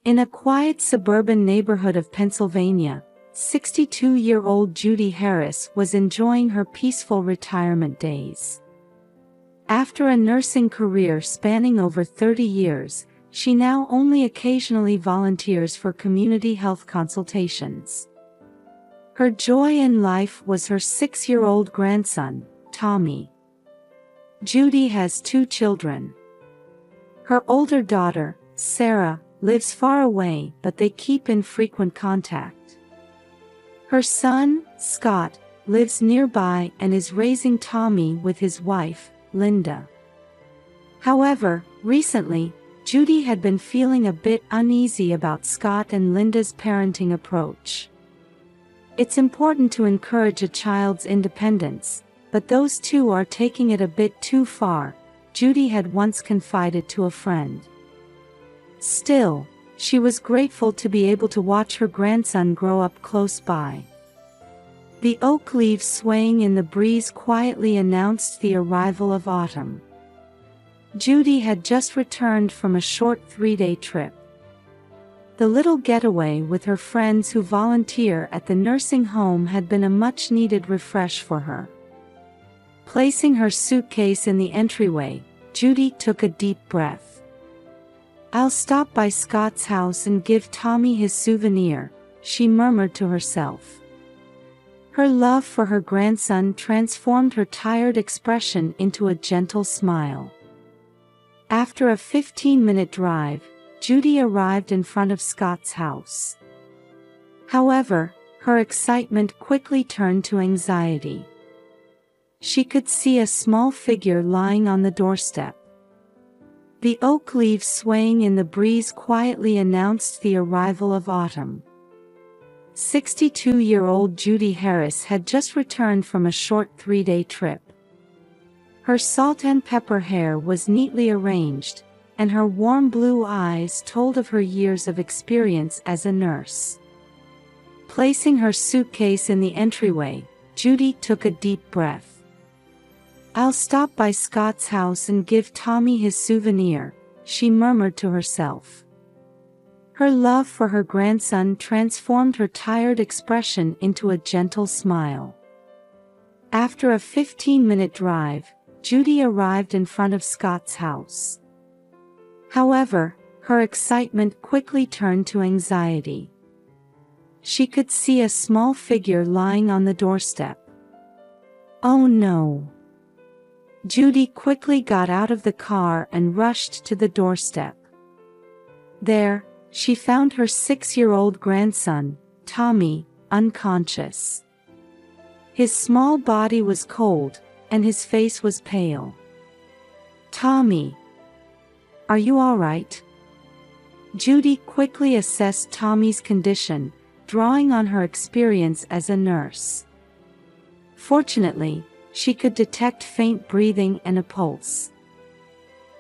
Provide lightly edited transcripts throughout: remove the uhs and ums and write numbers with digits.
In a quiet suburban neighborhood of Pennsylvania, 62-year-old Judy Harris was enjoying her peaceful retirement days. After a nursing career spanning over 30 years, she now only occasionally volunteers for community health consultations. Her joy in life was her 6-year-old grandson, Tommy. Judy has 2 children. Her older daughter, Sarah, lives far away, but they keep in frequent contact. Her son, Scott, lives nearby and is raising Tommy with his wife, Linda. However, recently, Judy had been feeling a bit uneasy about Scott and Linda's parenting approach. It's important to encourage a child's independence, but those two are taking it a bit too far, Judy had once confided to a friend. Still, she was grateful to be able to watch her grandson grow up close by. The oak leaves swaying in the breeze quietly announced the arrival of autumn. Judy had just returned from a short 3-day trip. The little getaway with her friends who volunteer at the nursing home had been a much-needed refresh for her. Placing her suitcase in the entryway, Judy took a deep breath. "I'll stop by Scott's house and give Tommy his souvenir," she murmured to herself. Her love for her grandson transformed her tired expression into a gentle smile. After a 15-minute drive, Judy arrived in front of Scott's house. However, her excitement quickly turned to anxiety. She could see a small figure lying on the doorstep. The oak leaves swaying in the breeze quietly announced the arrival of autumn. 62-year-old Judy Harris had just returned from a short 3-day trip. Her salt and pepper hair was neatly arranged, and her warm blue eyes told of her years of experience as a nurse. Placing her suitcase in the entryway, Judy took a deep breath. "I'll stop by Scott's house and give Tommy his souvenir," she murmured to herself. Her love for her grandson transformed her tired expression into a gentle smile. After a 15-minute drive, Judy arrived in front of Scott's house. However, her excitement quickly turned to anxiety. She could see a small figure lying on the doorstep. "Oh no!" Judy quickly got out of the car and rushed to the doorstep. There, she found her 6-year-old grandson, Tommy, unconscious. His small body was cold, and his face was pale. "Tommy, are you all right?" Judy quickly assessed Tommy's condition, drawing on her experience as a nurse. Fortunately, she could detect faint breathing and a pulse.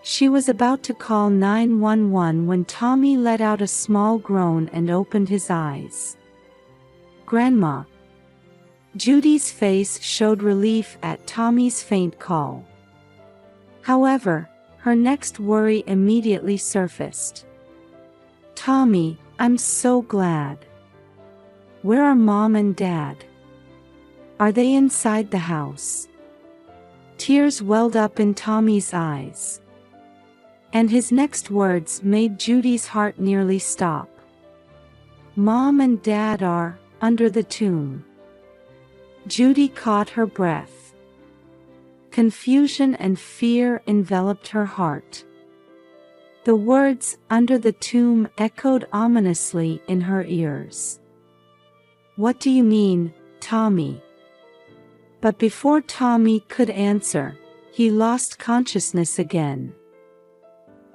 She was about to call 911 when Tommy let out a small groan and opened his eyes. "Grandma." Judy's face showed relief at Tommy's faint call. However, her next worry immediately surfaced. "Tommy, I'm so glad. Where are Mom and Dad? Are they inside the house?" Tears welled up in Tommy's eyes. And his next words made Judy's heart nearly stop. "Mom and Dad are under the tomb." Judy caught her breath. Confusion and fear enveloped her heart. The words "under the tomb" echoed ominously in her ears. "What do you mean, Tommy?" But before Tommy could answer, he lost consciousness again.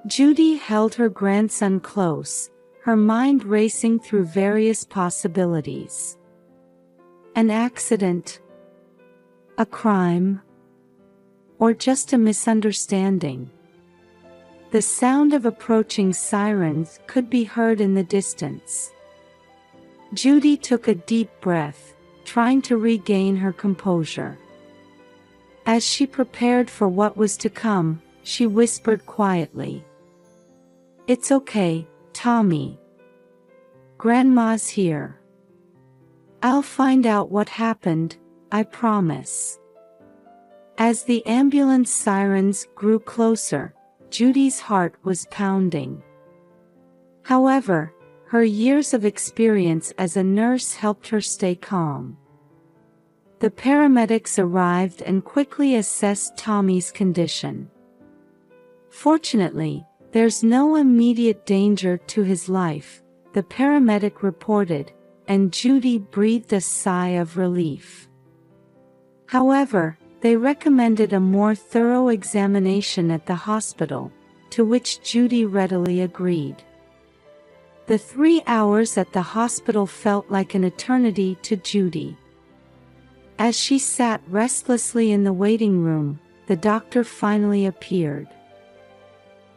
Judy held her grandson close, her mind racing through various possibilities. An accident? A crime? Or just a misunderstanding? The sound of approaching sirens could be heard in the distance. Judy took a deep breath, trying to regain her composure. As she prepared for what was to come, she whispered quietly, "It's okay, Tommy. Grandma's here. I'll find out what happened, I promise. As the ambulance sirens grew closer, Judy's heart was pounding. However, her years of experience as a nurse helped her stay calm. The paramedics arrived and quickly assessed Tommy's condition. Fortunately, there's no immediate danger to his life, the paramedic reported, and Judy breathed a sigh of relief. However, they recommended a more thorough examination at the hospital, to which Judy readily agreed. The 3 hours at the hospital felt like an eternity to Judy. As she sat restlessly in the waiting room, the doctor finally appeared.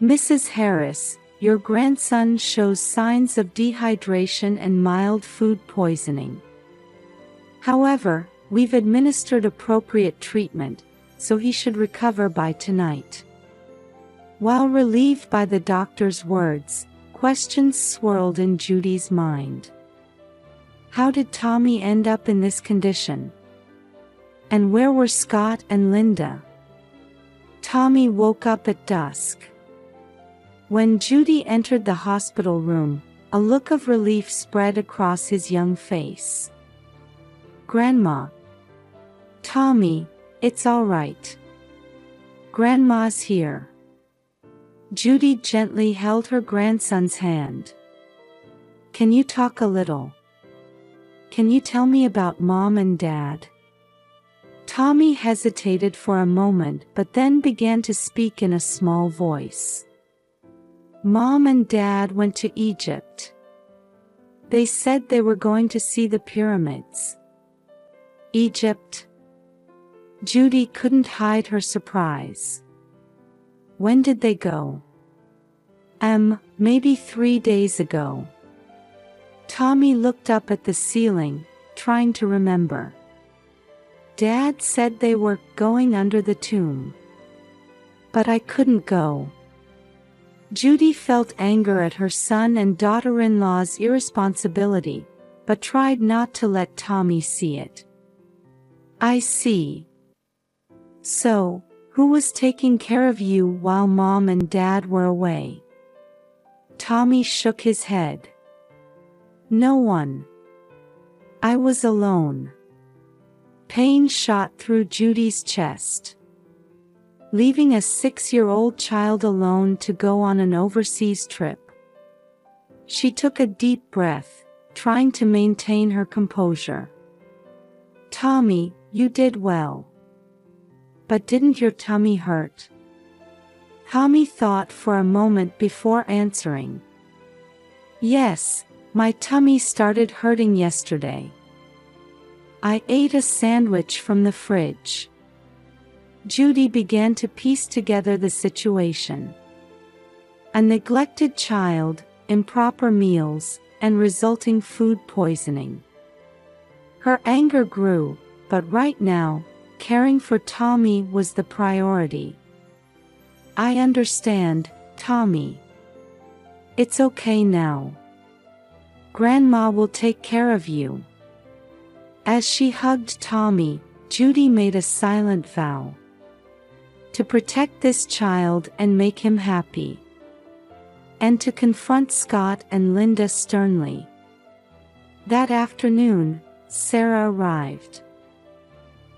"Mrs. Harris, your grandson shows signs of dehydration and mild food poisoning. However, we've administered appropriate treatment, so he should recover by tonight." While relieved by the doctor's words, questions swirled in Judy's mind. How did Tommy end up in this condition? And where were Scott and Linda? Tommy woke up at dusk. When Judy entered the hospital room, a look of relief spread across his young face. "Grandma." "Tommy, it's all right. Grandma's here." Judy gently held her grandson's hand. "Can you talk a little? Can you tell me about Mom and Dad?" Tommy hesitated for a moment but then began to speak in a small voice. "Mom and Dad went to Egypt. They said they were going to see the pyramids." "Egypt?" Judy couldn't hide her surprise. "When did they go?" Maybe 3 days ago." Tommy looked up at the ceiling, trying to remember. "Dad said they were going under the tomb. But I couldn't go." Judy felt anger at her son and daughter-in-law's irresponsibility, but tried not to let Tommy see it. "I see. So, who was taking care of you while Mom and Dad were away?" Tommy shook his head. "No one. I was alone." Pain shot through Judy's chest. Leaving a 6-year-old child alone to go on an overseas trip. She took a deep breath, trying to maintain her composure. "Tommy, you did well. But didn't your tummy hurt?" Tommy thought for a moment before answering. "Yes, my tummy started hurting yesterday. I ate a sandwich from the fridge." Judy began to piece together the situation. A neglected child, improper meals, and resulting food poisoning. Her anger grew, but right now, caring for Tommy was the priority. "I understand, Tommy. It's okay now. Grandma will take care of you." As she hugged Tommy, Judy made a silent vow. To protect this child and make him happy. And to confront Scott and Linda sternly. That afternoon, Sarah arrived.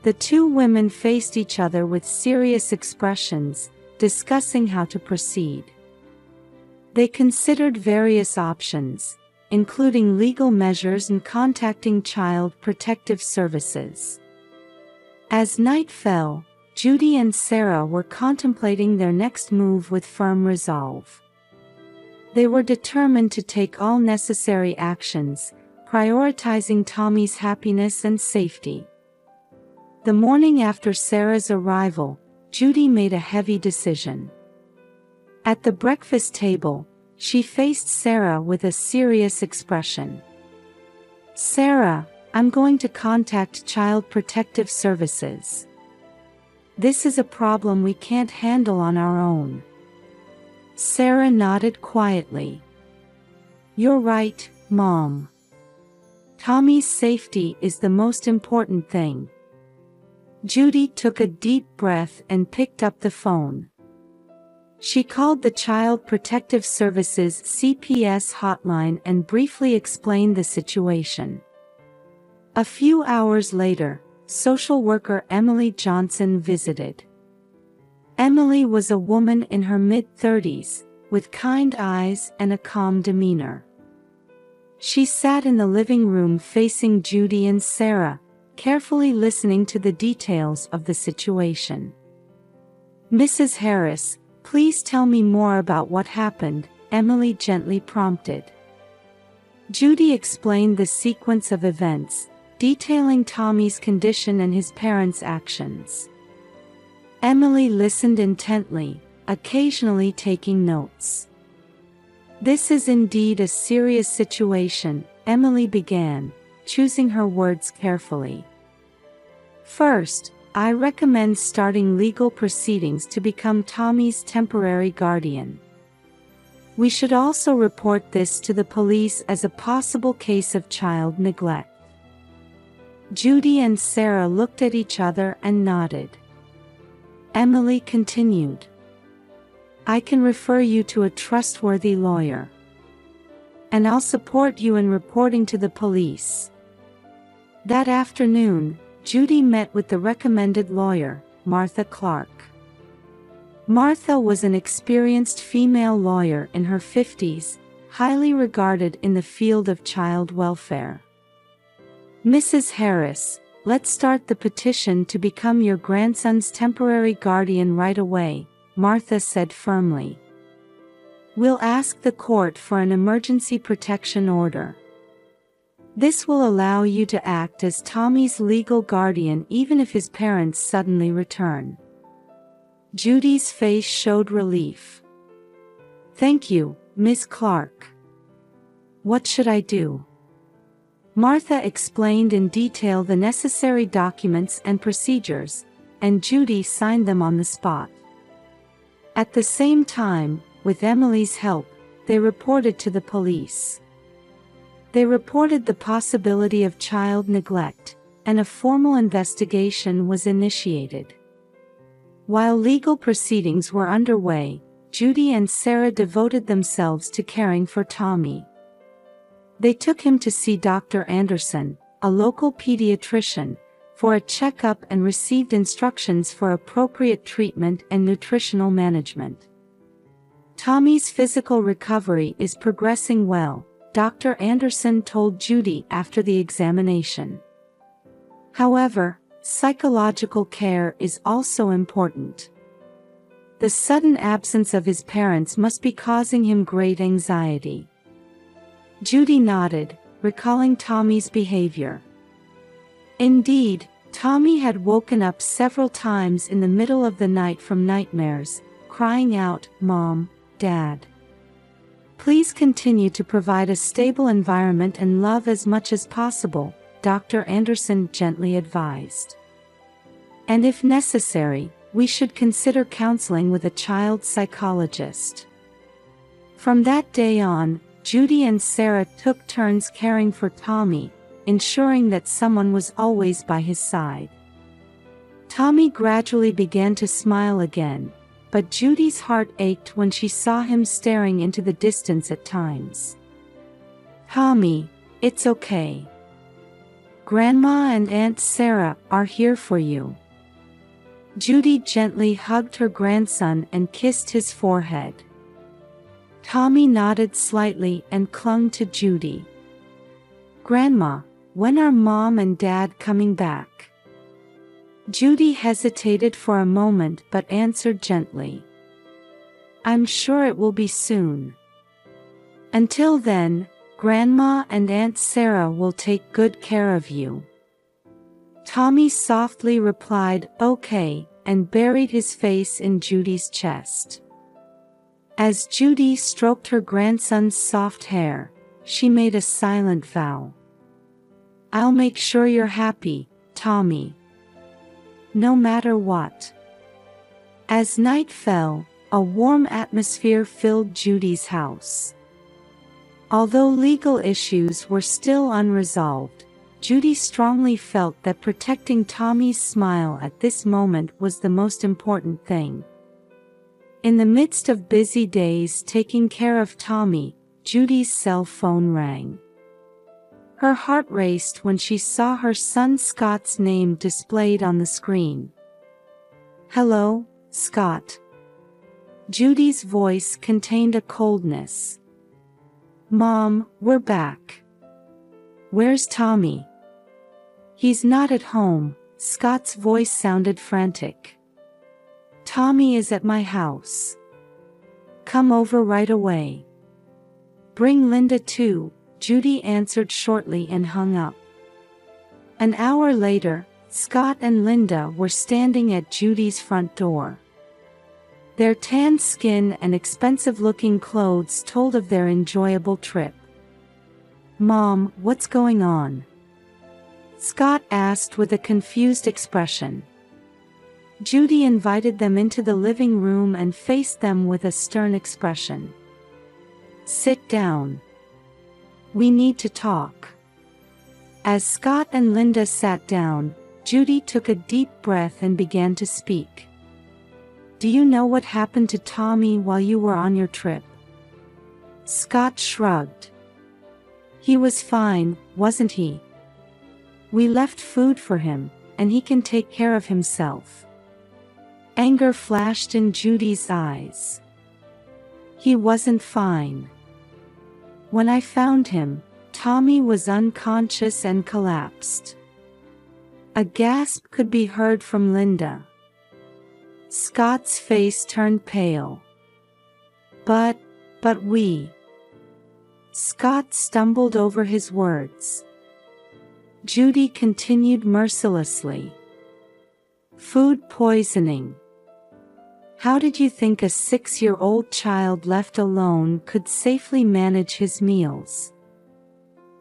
The two women faced each other with serious expressions, discussing how to proceed. They considered various options, including legal measures and contacting Child Protective Services. As night fell, Judy and Sarah were contemplating their next move with firm resolve. They were determined to take all necessary actions, prioritizing Tommy's happiness and safety. The morning after Sarah's arrival, Judy made a heavy decision. At the breakfast table, she faced Sarah with a serious expression. "Sarah, I'm going to contact Child Protective Services. This is a problem we can't handle on our own." Sarah nodded quietly. "You're right, Mom. Tommy's safety is the most important thing." Judy took a deep breath and picked up the phone. She called the Child Protective Services CPS hotline and briefly explained the situation. A few hours later, social worker Emily Johnson visited. Emily was a woman in her mid-30s, with kind eyes and a calm demeanor. She sat in the living room facing Judy and Sarah, carefully listening to the details of the situation. "Mrs. Harris, please tell me more about what happened," Emily gently prompted. Judy explained the sequence of events, detailing Tommy's condition and his parents' actions. Emily listened intently, occasionally taking notes. "This is indeed a serious situation," Emily began, choosing her words carefully. "First, I recommend starting legal proceedings to become Tommy's temporary guardian. We should also report this to the police as a possible case of child neglect." Judy and Sarah looked at each other and nodded. Emily continued, "I can refer you to a trustworthy lawyer. And I'll support you in reporting to the police." That afternoon, Judy met with the recommended lawyer, Martha Clark. Martha was an experienced female lawyer in her 50s, highly regarded in the field of child welfare. "Mrs. Harris, let's start the petition to become your grandson's temporary guardian right away," Martha said firmly. "We'll ask the court for an emergency protection order. This will allow you to act as Tommy's legal guardian even if his parents suddenly return." Judy's face showed relief. "Thank you, Ms. Clark. What should I do?" Martha explained in detail the necessary documents and procedures, and Judy signed them on the spot. At the same time, with Emily's help, they reported to the police. They reported the possibility of child neglect, and a formal investigation was initiated. While legal proceedings were underway, Judy and Sarah devoted themselves to caring for Tommy. They took him to see Dr. Anderson, a local pediatrician, for a checkup and received instructions for appropriate treatment and nutritional management. Tommy's physical recovery is progressing well, Dr. Anderson told Judy after the examination. However, psychological care is also important. The sudden absence of his parents must be causing him great anxiety. Judy nodded, recalling Tommy's behavior. Indeed, Tommy had woken up several times in the middle of the night from nightmares, crying out, "Mom, Dad. Please continue to provide a stable environment and love as much as possible," Dr. Anderson gently advised. "And if necessary, we should consider counseling with a child psychologist." From that day on, Judy and Sarah took turns caring for Tommy, ensuring that someone was always by his side. Tommy gradually began to smile again, but Judy's heart ached when she saw him staring into the distance at times. "Tommy, it's okay. Grandma and Aunt Sarah are here for you." Judy gently hugged her grandson and kissed his forehead. Tommy nodded slightly and clung to Judy. "Grandma, when are Mom and Dad coming back?" Judy hesitated for a moment but answered gently, "I'm sure it will be soon. Until then, Grandma and Aunt Sarah will take good care of you." Tommy softly replied, "Okay," and buried his face in Judy's chest. As Judy stroked her grandson's soft hair, she made a silent vow. "I'll make sure you're happy, Tommy. No matter what." As night fell, a warm atmosphere filled Judy's house. Although legal issues were still unresolved, Judy strongly felt that protecting Tommy's smile at this moment was the most important thing. In the midst of busy days taking care of Tommy, Judy's cell phone rang. Her heart raced when she saw her son Scott's name displayed on the screen. "Hello, Scott." Judy's voice contained a coldness. "Mom, we're back." "Where's Tommy?" "He's not at home." Scott's voice sounded frantic. "Tommy is at my house. Come over right away." "Bring Linda too," Judy answered shortly and hung up. An hour later, Scott and Linda were standing at Judy's front door. Their tan skin and expensive-looking clothes told of their enjoyable trip. "Mom, what's going on?" Scott asked with a confused expression. Judy invited them into the living room and faced them with a stern expression. "Sit down. We need to talk." As Scott and Linda sat down, Judy took a deep breath and began to speak. "Do you know what happened to Tommy while you were on your trip?" Scott shrugged. "He was fine, wasn't he? We left food for him, and he can take care of himself." Anger flashed in Judy's eyes. "He wasn't fine. When I found him, Tommy was unconscious and collapsed." A gasp could be heard from Linda. Scott's face turned pale. But we..." Scott stumbled over his words. Judy continued mercilessly. "Food poisoning. How did you think a 6-year-old child left alone could safely manage his meals?"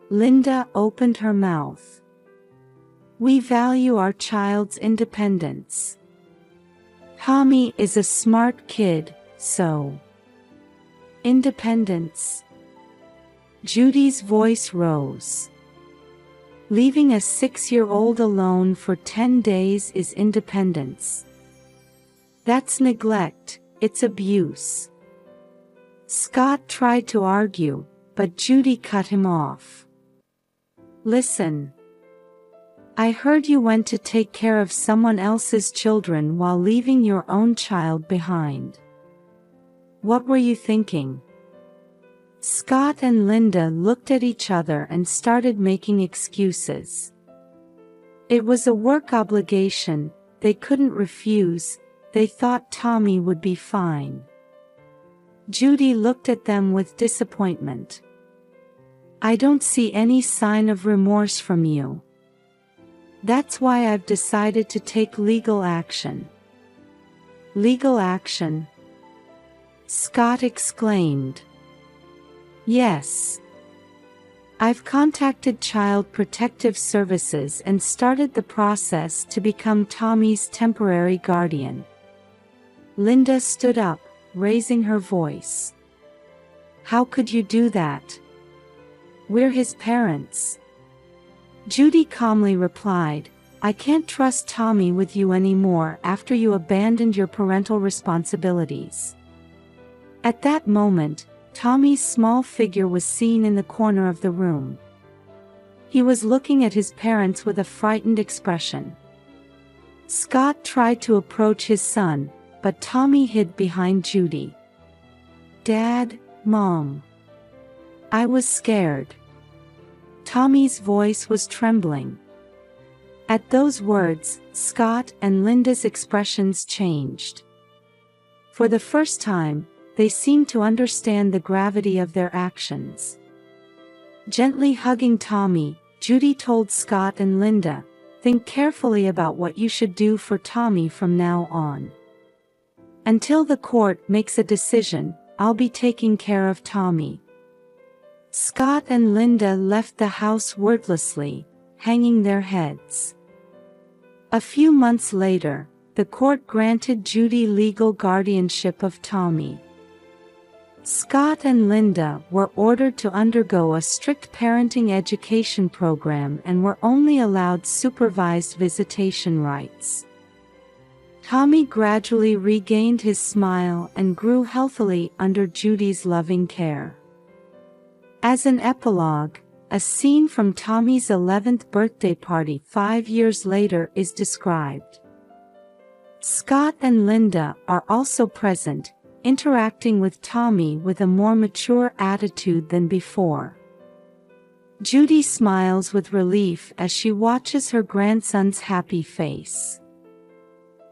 Linda opened her mouth. "We value our child's independence. Tommy is a smart kid, so..." "Independence?" Judy's voice rose. "Leaving a 6-year-old alone for 10 days is independence. That's neglect, it's abuse." Scott tried to argue, but Judy cut him off. "Listen. I heard you went to take care of someone else's children while leaving your own child behind. What were you thinking?" Scott and Linda looked at each other and started making excuses. It was a work obligation, they couldn't refuse, they thought Tommy would be fine. Judy looked at them with disappointment. "I don't see any sign of remorse from you. That's why I've decided to take legal action." "Legal action?" Scott exclaimed. "Yes. I've contacted Child Protective Services and started the process to become Tommy's temporary guardian." Linda stood up, raising her voice. "How could you do that? We're his parents." Judy calmly replied, "I can't trust Tommy with you anymore after you abandoned your parental responsibilities." At that moment, Tommy's small figure was seen in the corner of the room. He was looking at his parents with a frightened expression. Scott tried to approach his son, but Tommy hid behind Judy. "Dad, Mom. I was scared." Tommy's voice was trembling. At those words, Scott and Linda's expressions changed. For the first time, they seemed to understand the gravity of their actions. Gently hugging Tommy, Judy told Scott and Linda, "Think carefully about what you should do for Tommy from now on. Until the court makes a decision, I'll be taking care of Tommy." Scott and Linda left the house wordlessly, hanging their heads. A few months later, the court granted Judy legal guardianship of Tommy. Scott and Linda were ordered to undergo a strict parenting education program and were only allowed supervised visitation rights. Tommy gradually regained his smile and grew healthily under Judy's loving care. As an epilogue, a scene from Tommy's 11th birthday party 5 years later is described. Scott and Linda are also present, interacting with Tommy with a more mature attitude than before. Judy smiles with relief as she watches her grandson's happy face.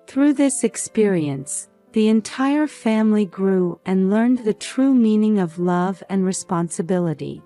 Through this experience, the entire family grew and learned the true meaning of love and responsibility.